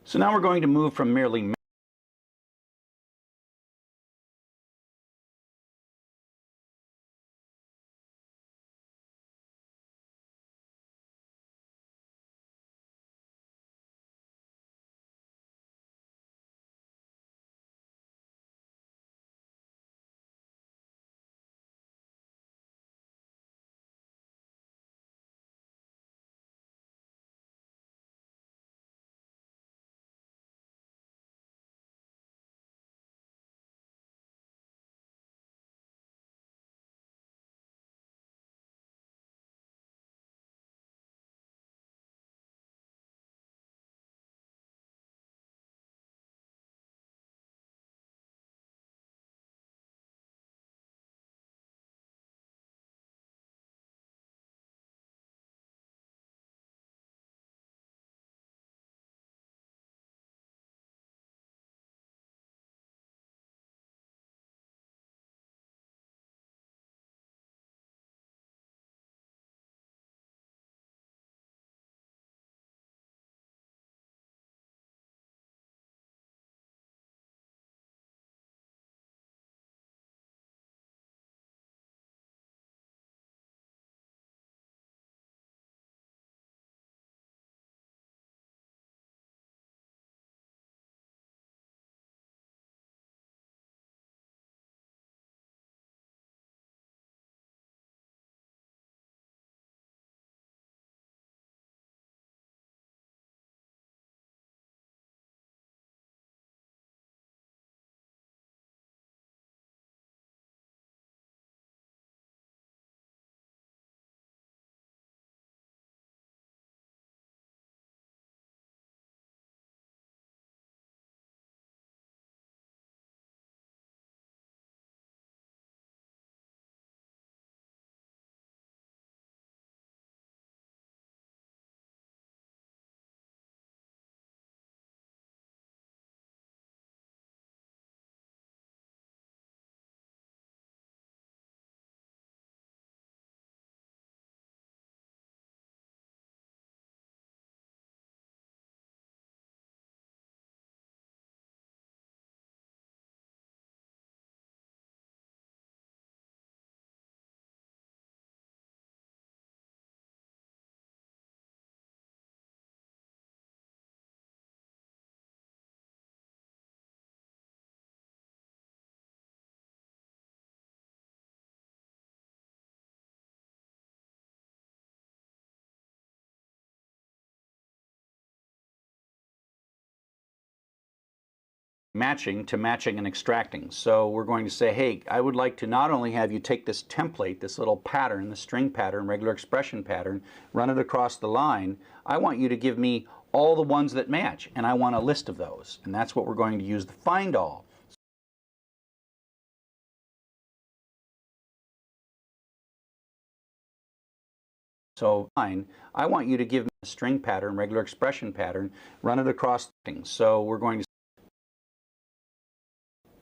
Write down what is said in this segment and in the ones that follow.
So now we're going to move from merely matching to matching and extracting. So we're going to say, hey, I would like to not only have you take this template, this little pattern, the string pattern, regular expression pattern, run it across the line. I want you to give me all the ones that match, and I want a list of those. And that's what we're going to use the find all. So I want you to give me a string pattern, regular expression pattern, run it across things. So we're going to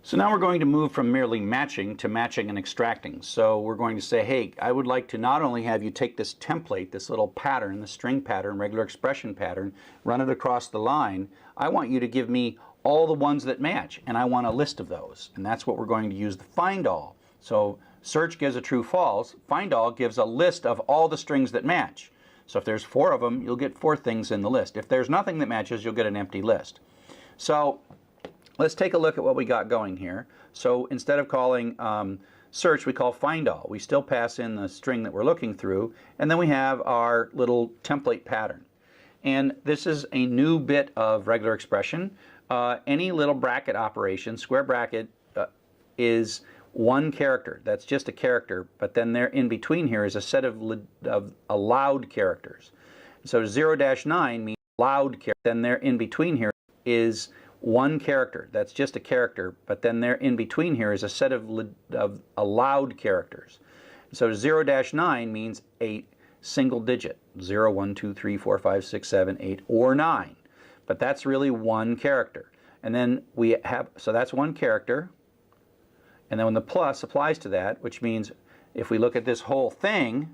So now we're going to move from merely matching to matching and extracting. So we're going to say, hey, I would like to not only have you take this template, this little pattern, the string pattern, regular expression pattern, run it across the line. I want you to give me all the ones that match, and I want a list of those. And that's what we're going to use the find all. So search gives a true false. Find all gives a list of all the strings that match. So if there's 4 of them, you'll get 4 things in the list. If there's nothing that matches, you'll get an empty list. So let's take a look at what we got going here. So instead of calling search, we call find all. We still pass in the string that we're looking through, and then we have our little template pattern. And this is a new bit of regular expression. Any little bracket operation, square bracket, is one character. That's just a character, but then there in between here is a set of allowed characters. So 0-9 means allowed character. Then there in between here is one character. That's just a character, but then there in between here is a set of allowed characters. So 0-9 means a single digit, 0, 1, 2, 3, 4, 5, 6, 7, 8, or 9. But that's really one character. And then we have, so that's one character. And then when the plus applies to that, which means if we look at this whole thing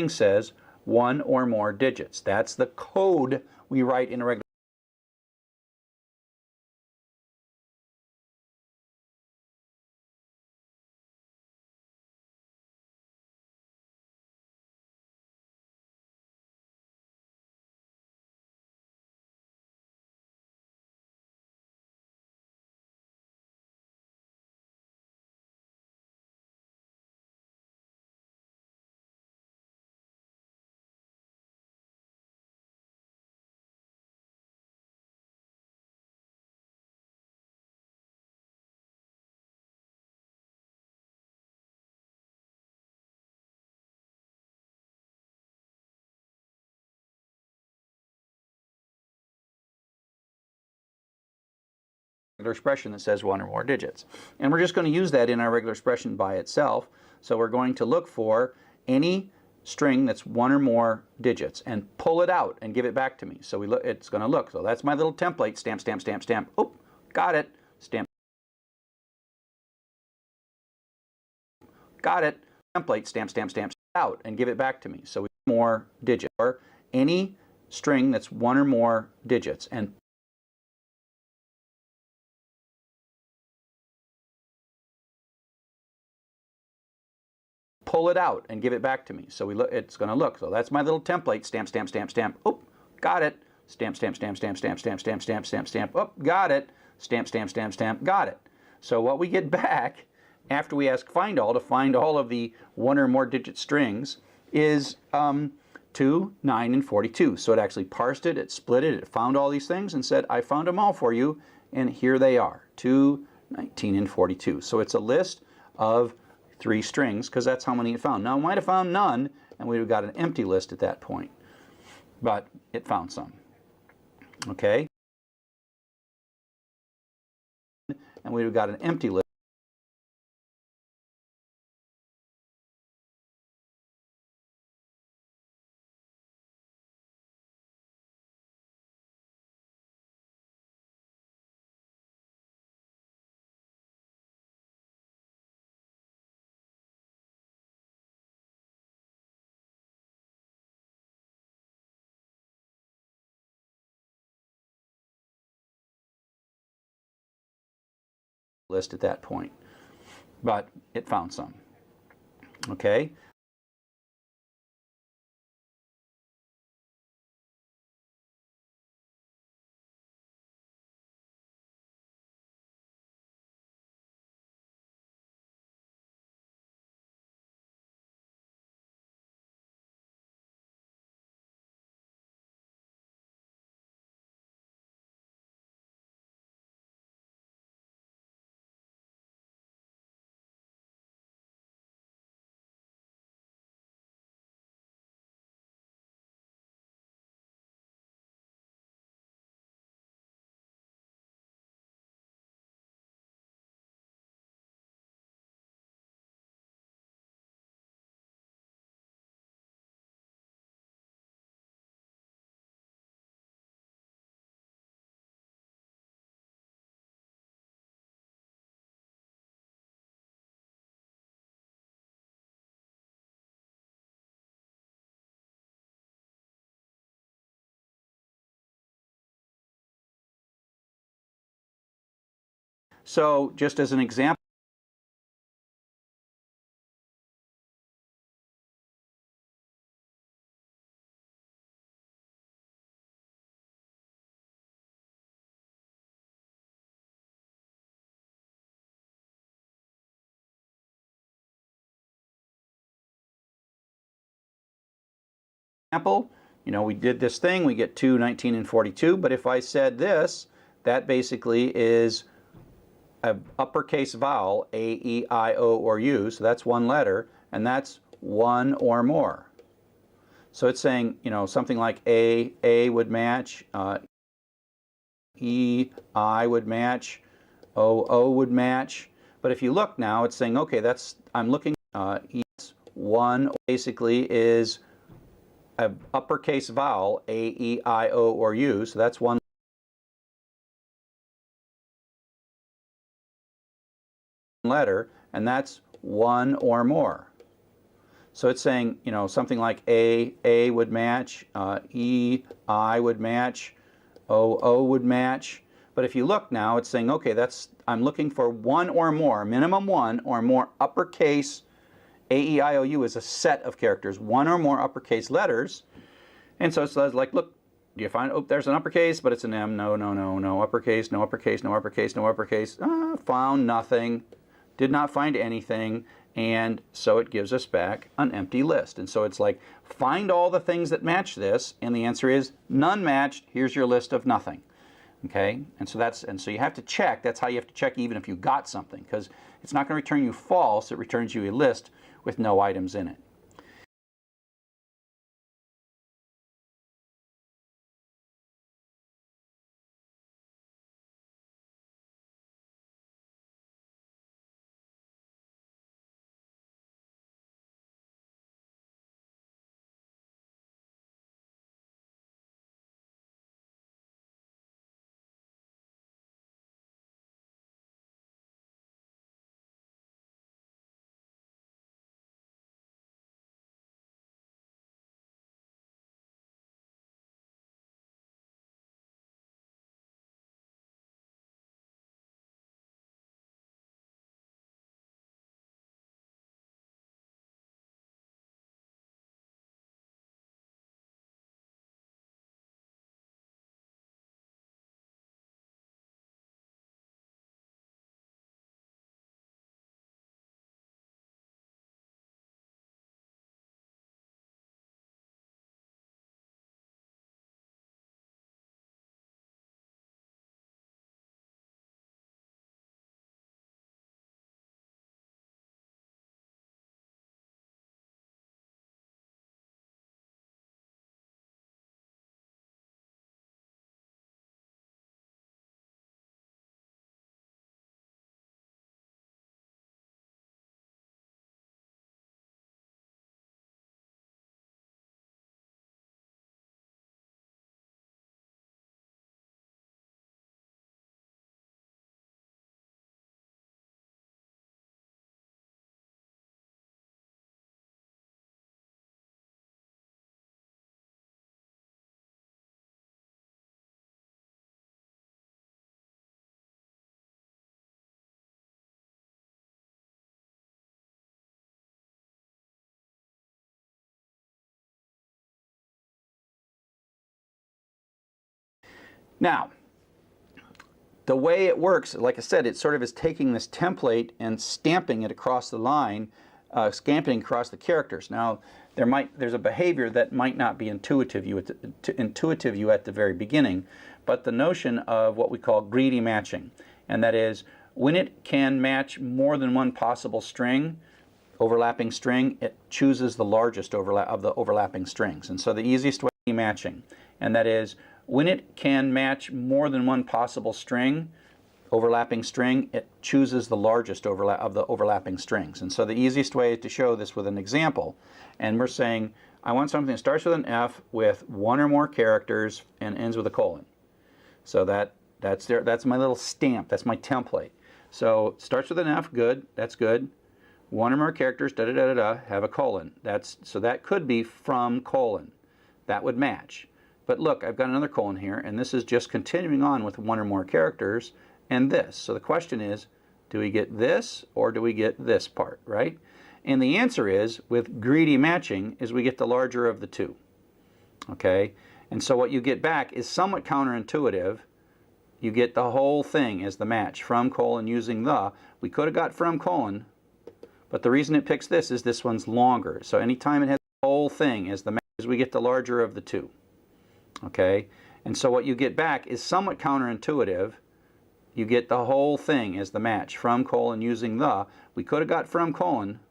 says one or more digits. That's the code we write in a regular expression that says one or more digits. And we're just going to use that in our regular expression by itself. So we're going to look for any string that's one or more digits and pull it out and give it back to me. So it's going to look. So that's my little template. Stamp, stamp, stamp, stamp. Oh, got it. Stamp. Got it. Template. Stamp, stamp, stamp. Out and give it back to me. So we more digits or any string that's one or more digits and pull it out and give it back to me. So it's going to look. So that's my little template. Stamp, stamp, stamp, stamp. Oh, got it. Stamp, stamp, stamp, stamp, stamp, stamp, stamp, stamp, stamp, stamp. Oh, got it. Stamp, stamp, stamp, stamp. Got it. So what we get back after we ask find all to find all of the one or more digit strings is 2, 9, and 42. So it actually parsed it, it split it, it found all these things and said, I found them all for you, and here they are, 2, 19, and 42. So it's a list of 3 strings because that's how many it found. Now it might have found none and we would have got an empty list at that point, but it found some. Okay? And we would have got an empty list. At that point, but it found some. Okay? So just as an example, we did this thing, we get 2, 19, and 42, but if I said this, that basically is an uppercase vowel, A, E, I, O, or U, so that's one letter, and that's one or more. So it's saying, something like A would match, E, I would match, O would match. But if you look now, it's saying, okay, I'm looking, one basically is an uppercase vowel, A, E, I, O, or U, so that's one letter, and that's one or more. So it's saying, something like A would match, E, I would match, O would match. But if you look now, it's saying, okay, I'm looking for one or more, minimum one or more uppercase. A, E, I, O, U is a set of characters, one or more uppercase letters. And so it's like, look, do you find, oh, there's an uppercase, but it's an M. No, no, no, no uppercase, no uppercase, no uppercase, no uppercase. Found nothing, did not find anything. And so it gives us back an empty list. And so it's like, find all the things that match this, and the answer is none matched. Here's your list of nothing. Okay, and so you have to check. That's how you have to check even if you got something, because it's not going to return you false. It returns you a list with no items in it. Now, the way it works, like I said, it sort of is taking this template and stamping it across the line, stamping across the characters. Now, there's a behavior that might not be intuitive you at the very beginning, but the notion of what we call greedy matching, and that is when it can match more than one possible string, overlapping string, it chooses the largest of the overlapping strings. And so the easiest way is matching, and that is when it can match more than one possible string, overlapping string, it chooses the largest of the overlapping strings. And so the easiest way is to show this with an example. And we're saying, I want something that starts with an F with one or more characters and ends with a colon. So that's my little stamp, that's my template. So starts with an F, good, that's good. One or more characters, da da da da da, have a colon. So that could be from colon. That would match. But look, I've got another colon here, and this is just continuing on with one or more characters and this. So the question is, do we get this or do we get this part, right? And the answer is, with greedy matching, is we get the larger of the two. Okay? And so what you get back is somewhat counterintuitive. You get the whole thing as the match, from colon using the. We could have got from colon, but the reason it picks this is this one's longer. So anytime it has the whole thing as the match, we get the larger of the two. Okay? And so what you get back is somewhat counterintuitive. You get the whole thing as the match, from colon using the. We could have got from colon,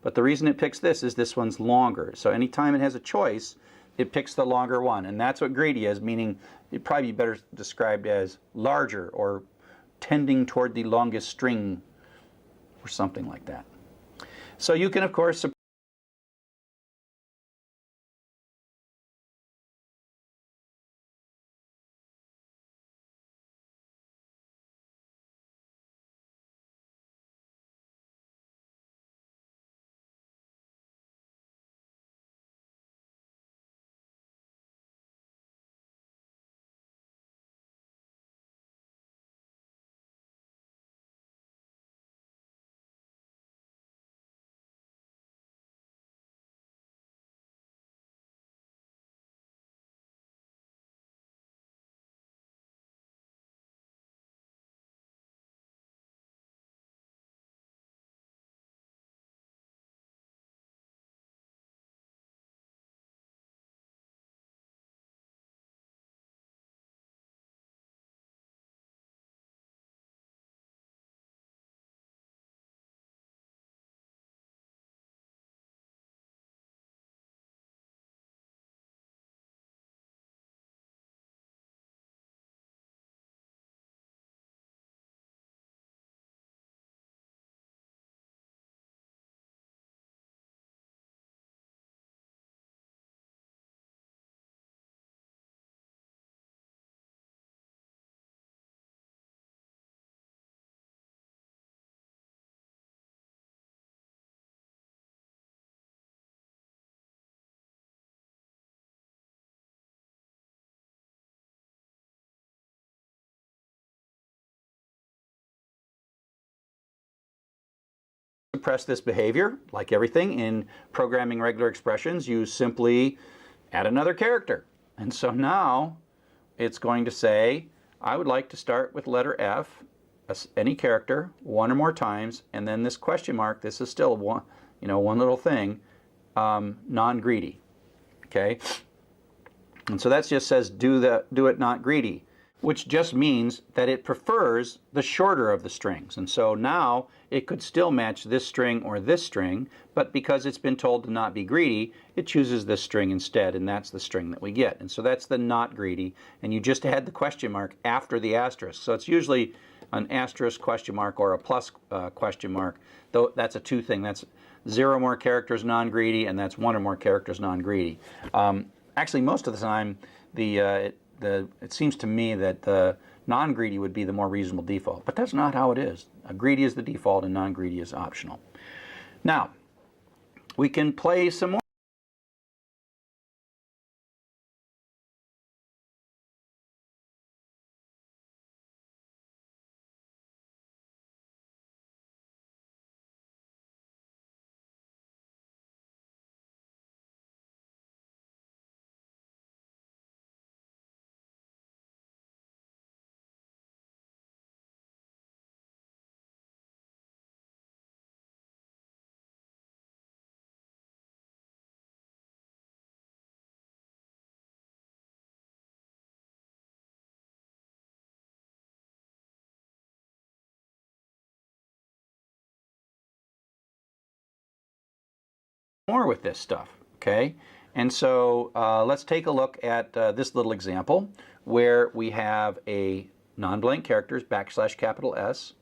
but the reason it picks this is this one's longer. So anytime it has a choice, it picks the longer one. And that's what greedy is, meaning it'd probably be better described as larger or tending toward the longest string or something like that. So you can, of course, suppress this behavior. Like everything in programming regular expressions, you simply add another character. And so now it's going to say, I would like to start with letter F, any character, one or more times, and then this question mark, this is still one, one little thing, non-greedy. Okay? And so that just says do it not greedy, which just means that it prefers the shorter of the strings. And so now it could still match this string or this string, but because it's been told to not be greedy, it chooses this string instead, and that's the string that we get. And so that's the not greedy, and you just add the question mark after the asterisk. So it's usually an asterisk question mark or a plus question mark, though that's a two thing. That's 0 more characters non-greedy, and that's 1 or more characters non-greedy. Actually, most of the time, it seems to me that the non-greedy would be the more reasonable default, but that's not how it is. Greedy is the default and non-greedy is optional. Now, we can play some more. more with this stuff, okay? And so let's take a look at this little example where we have a non-blank characters, \S,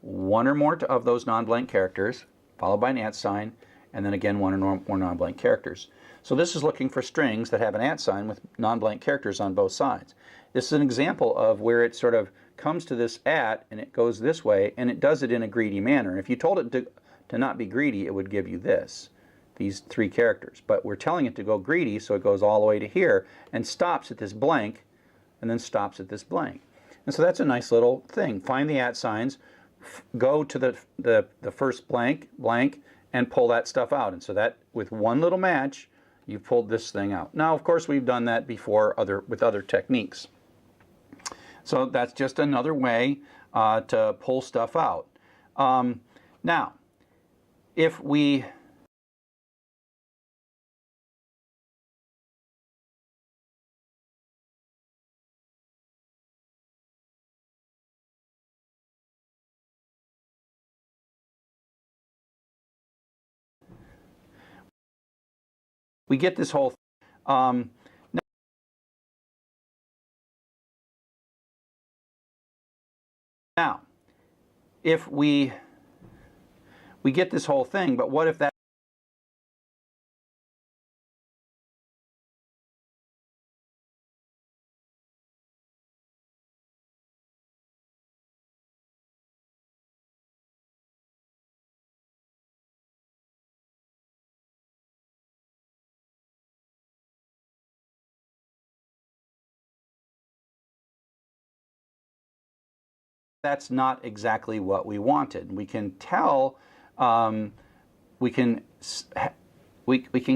one or more of those non-blank characters, followed by an @ sign, and then again one or more non-blank characters. So this is looking for strings that have an @ sign with non-blank characters on both sides. This is an example of where it sort of comes to this @ and it goes this way, and it does it in a greedy manner. If you told it to not be greedy, it would give you this, these 3 characters. But we're telling it to go greedy, so it goes all the way to here and stops at this blank, and then stops at this blank. And so that's a nice little thing. Find the @ signs, go to the first blank, and pull that stuff out. And so that, with one little match, you pulled this thing out. Now, of course, we've done that before with other techniques. So that's just another way to pull stuff out. Now, if we get this whole now, if we get this whole thing, but what if that that's not exactly what we wanted? We can tell, we can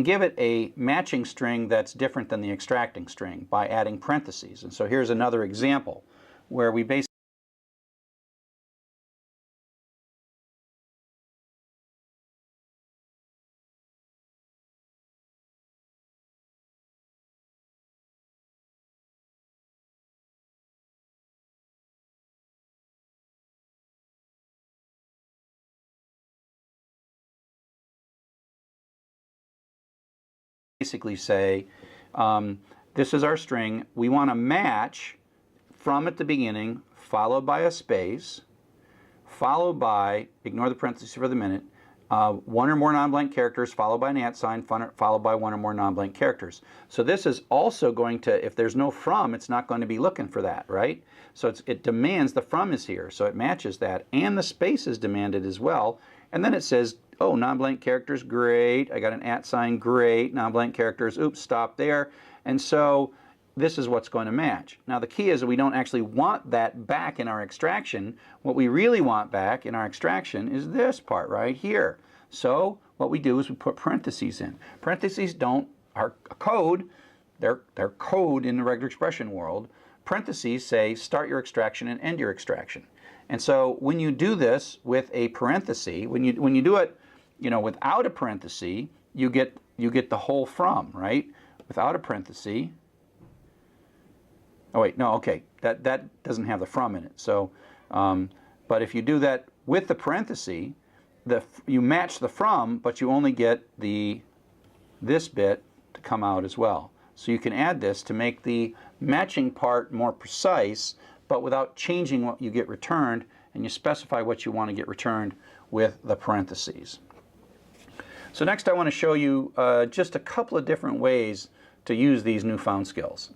give it a matching string that's different than the extracting string by adding parentheses. And so here's another example where we basically say, this is our string. We want to match from at the beginning, followed by a space, followed by, ignore the parentheses for the minute, one or more non-blank characters, followed by an @ sign, followed by one or more non-blank characters. So this is also going to, if there's no from, it's not going to be looking for that, right? So it demands the from is here, so it matches that, and the space is demanded as well. And then it says, oh, non-blank characters, great. I got an @ sign, great. Non-blank characters, oops, stop there. And so this is what's going to match. Now the key is that we don't actually want that back in our extraction. What we really want back in our extraction is this part right here. So what we do is we put parentheses in. Parentheses are code, they're code in the regular expression world. Parentheses say start your extraction and end your extraction. And so when you do this with a parenthesis, when you do it, without a parenthesis, you get the whole from, right? Without a parenthesis. Oh wait, no, okay, that doesn't have the from in it. So, but if you do that with the parenthesis, you match the from, but you only get this bit to come out as well. So you can add this to make the matching part more precise, but without changing what you get returned, and you specify what you want to get returned with the parentheses. So next I want to show you just a couple of different ways to use these newfound skills.